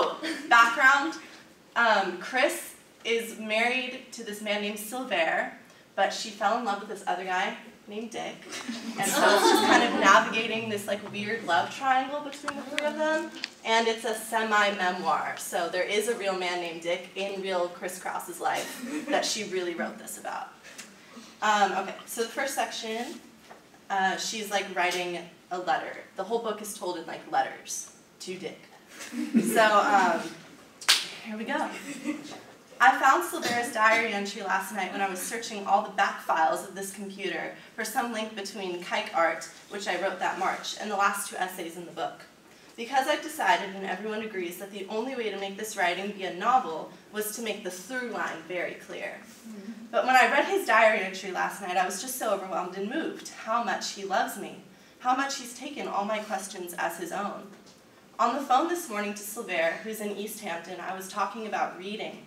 Oh, background. Chris is married to this man named Silver, but she fell in love with this other guy named Dick. And so it's just kind of navigating this like weird love triangle between the three of them. And it's a semi-memoir. So there is a real man named Dick in real Chris Krause's life that she really wrote this about. Okay, so the first section, she's like writing a letter. The whole book is told in like letters to Dick. So here we go. I found Silvera's diary entry last night when I was searching all the back files of this computer for some link between kike art, which I wrote that March, and the last two essays in the book. Because I've decided, and everyone agrees, that the only way to make this writing be a novel was to make the through line very clear. But when I read his diary entry last night, I was just so overwhelmed and moved. How much he loves me. How much he's taken all my questions as his own. On the phone this morning to Silver, who's in East Hampton, I was talking about reading.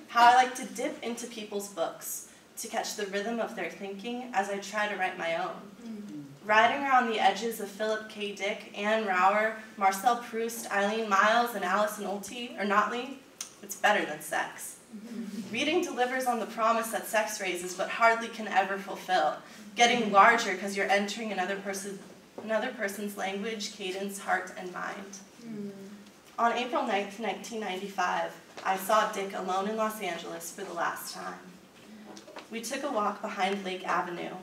How I like to dip into people's books to catch the rhythm of their thinking as I try to write my own. Riding around the edges of Philip K. Dick, Anne Rauer, Marcel Proust, Eileen Myles, and Alice Notley, it's better than sex. Reading delivers on the promise that sex raises but hardly can ever fulfill, getting larger because you're entering another person's language, cadence, heart, and mind. On April 9th, 1995, I saw Dick alone in Los Angeles for the last time. We took a walk behind Lake Avenue.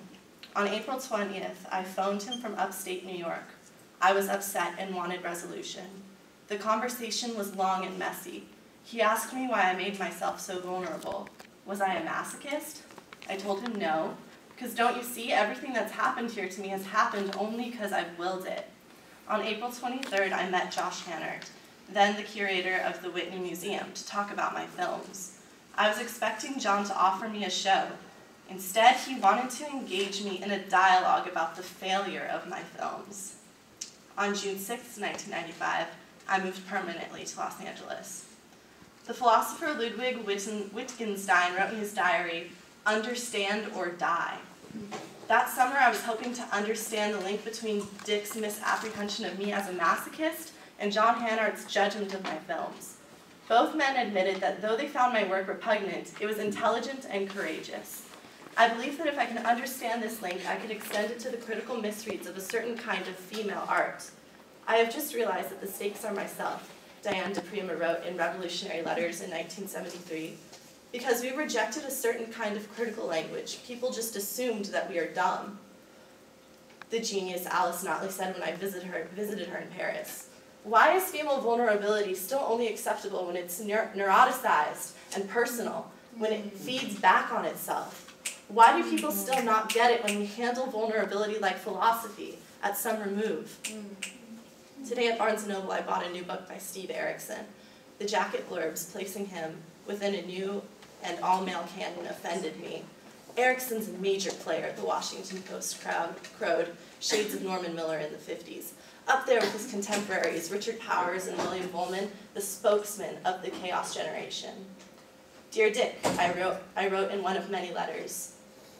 On April 20th, I phoned him from upstate New York. I was upset and wanted resolution. The conversation was long and messy. He asked me why I made myself so vulnerable. Was I a masochist? I told him no, because don't you see, everything that's happened here to me has happened only because I've willed it. On April 23rd, I met Josh Hannert, then the curator of the Whitney Museum, to talk about my films. I was expecting John to offer me a show. Instead, he wanted to engage me in a dialogue about the failure of my films. On June 6, 1995, I moved permanently to Los Angeles. The philosopher Ludwig Wittgenstein wrote in his diary, "Understand or die." That summer, I was hoping to understand the link between Dick's misapprehension of me as a masochist and John Hannert's judgment of my films. Both men admitted that though they found my work repugnant, it was intelligent and courageous. I believe that if I can understand this link, I could extend it to the critical misreads of a certain kind of female art. I have just realized that the stakes are myself, Diane de Prima wrote in Revolutionary Letters in 1973. Because we rejected a certain kind of critical language, people just assumed that we are dumb. The genius Alice Notley said when I visited her in Paris. Why is female vulnerability still only acceptable when it's neuroticized and personal, when it feeds back on itself? Why do people still not get it when we handle vulnerability like philosophy, at some remove? Today at Barnes & Noble, I bought a new book by Steve Erickson. The jacket blurbs placing him within a new and all-male canon offended me. Erickson's a major player, the Washington Post crowed, shades of Norman Miller in the 50s. Up there with his contemporaries, Richard Powers and William Bullman, the spokesman of the chaos generation. Dear Dick, I wrote in one of many letters,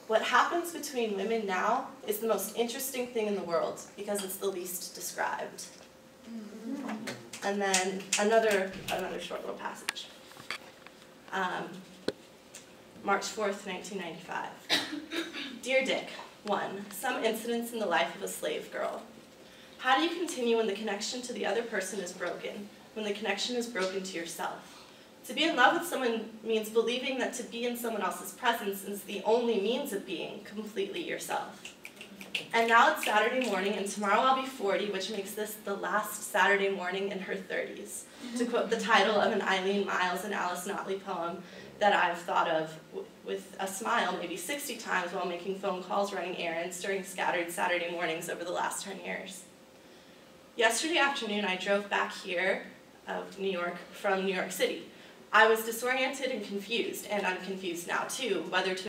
what happens between women now is the most interesting thing in the world because it's the least described. And then another short little passage. March 4th, 1995. Dear Dick, 1. Some incidents in the life of a slave girl. How do you continue when the connection to the other person is broken, when the connection is broken to yourself? To be in love with someone means believing that to be in someone else's presence is the only means of being completely yourself. And now it's Saturday morning, and tomorrow I'll be 40, which makes this the last Saturday morning in her 30s, to quote the title of an Eileen Myles and Alice Notley poem that I've thought of with a smile maybe 60 times while making phone calls, running errands during scattered Saturday mornings over the last 10 years. Yesterday afternoon, I drove back here from New York City. I was disoriented and confused, and I'm confused now too, whether to